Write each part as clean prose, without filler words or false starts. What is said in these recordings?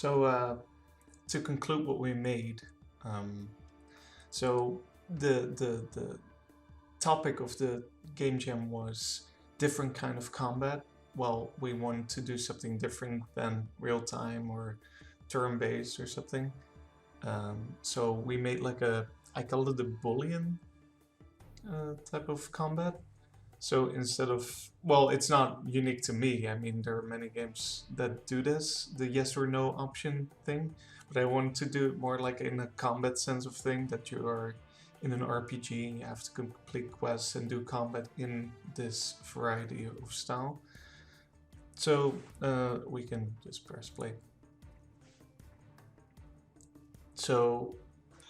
To conclude what we made, um, so the topic of the game jam was different kind of combat. Well, we wanted to do something different than real time or turn based or something. So we made like I called it a Boolean type of combat. So instead of, well, it's not unique to me. I mean, there are many games that do this, the yes or no option thing. But I wanted to do it more like in a combat sense of thing, that you are in an RPG and you have to complete quests and do combat in this variety of style. So we can just press play. So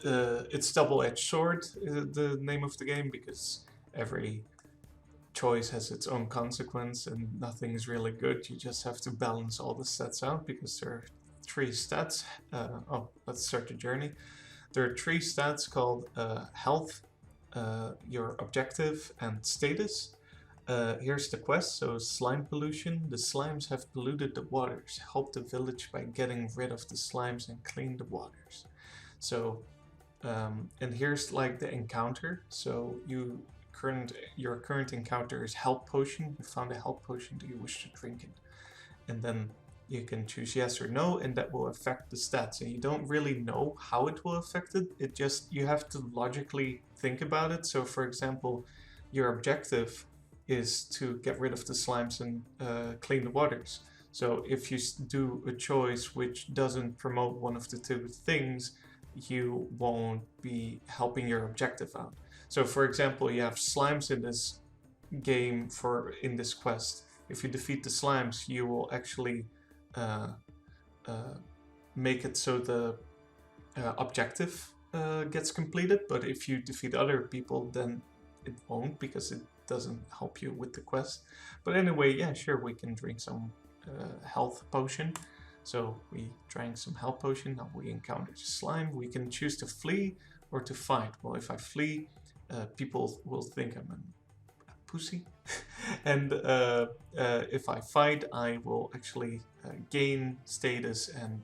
it's double-edged sword, the name of the game, because every choice has its own consequence and nothing is really good. You just have to balance all the stats out because there are three stats. Let's start the journey. There are three stats called health, your objective, and status. Here's the quest. So slime pollution. The slimes have polluted the waters. Help the village by getting rid of the slimes and clean the waters. So, and here's like the encounter. So your current encounter is health potion. You found a health potion. Do you wish to drink it? And then you can choose yes or no, and that will affect the stats. And you don't really know how it will affect it. It just, you have to logically think about it. So for example, your objective is to get rid of the slimes and clean the waters. So if you do a choice which doesn't promote one of the two things, you won't be helping your objective out. So for example, you have slimes in this game in this quest. If you defeat the slimes, you will actually uh, uh, make it so the objective gets completed. But if you defeat other people, then it won't, because it doesn't help you with the quest. But anyway, yeah, sure, we can drink some health potion. So we drank some health potion. Now we encountered slime. We can choose to flee or to fight. Well, if I flee, people will think I'm a pussy. And if I fight, I will actually gain status and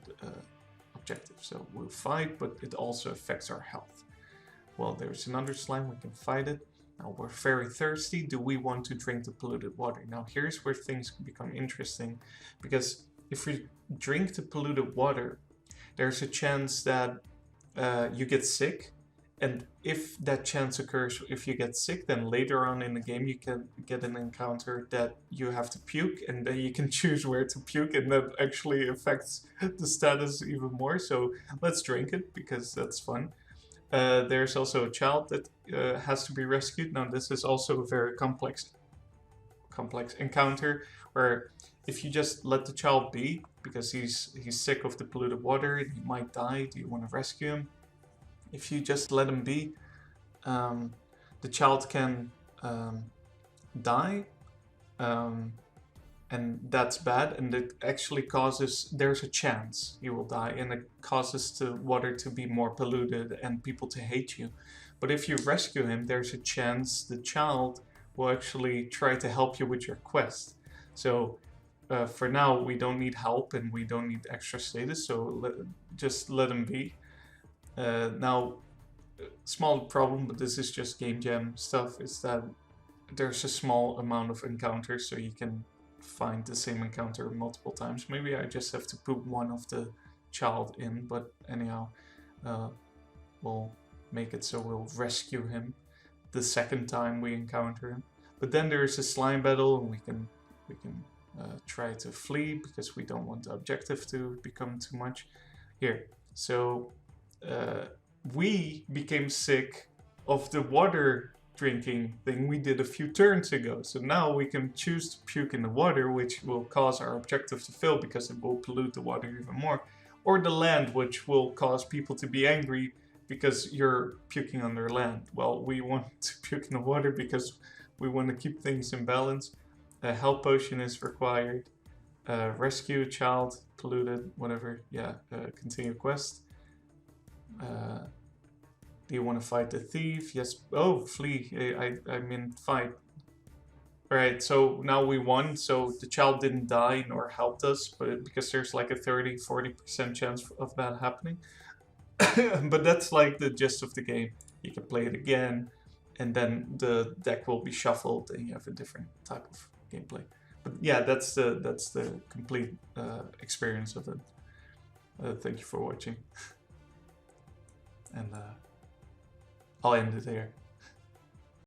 objective. So we'll fight, but it also affects our health. Well, there's another slime, we can fight it. Now we're very thirsty. Do we want to drink the polluted water? Now here's where things become interesting, because if we drink the polluted water, there's a chance that you get sick. And if that chance occurs, if you get sick, then later on in the game you can get an encounter that you have to puke, and then you can choose where to puke, and that actually affects the status even more. So let's drink it, because that's fun. There's also a child that has to be rescued. Now this is also a very complex encounter, where if you just let the child be, because he's sick of the polluted water, he might die. Do you want to rescue him? If you just let him be, the child can die, and that's bad, and it actually causes, there's a chance he will die, and it causes the water to be more polluted and people to hate you. But if you rescue him, there's a chance the child will actually try to help you with your quest. So for now, we don't need help and we don't need extra status, so just let him be. Now, small problem, but this is just game jam stuff, is that there's a small amount of encounters, so you can find the same encounter multiple times. Maybe I just have to put one of the child in, but anyhow, we'll make it so we'll rescue him the second time we encounter him. But then there's a slime battle, and we can try to flee, because we don't want the objective to become too much. Here, so we became sick of the water drinking thing we did a few turns ago. So now we can choose to puke in the water, which will cause our objective to fail because it will pollute the water even more. Or the land, which will cause people to be angry because you're puking on their land. Well, we want to puke in the water because we want to keep things in balance. A health potion is required. Rescue a child, polluted, whatever. Yeah, continue quest. Do you want to fight the thief? Yes. Oh, flee. I mean fight. Right, so now we won, so the child didn't die nor helped us, but because there's like a 30-40% chance of that happening. But that's like the gist of the game. You can play it again, and then the deck will be shuffled, and you have a different type of gameplay. But yeah, that's the complete experience of it. Thank you for watching, and I'll end it here.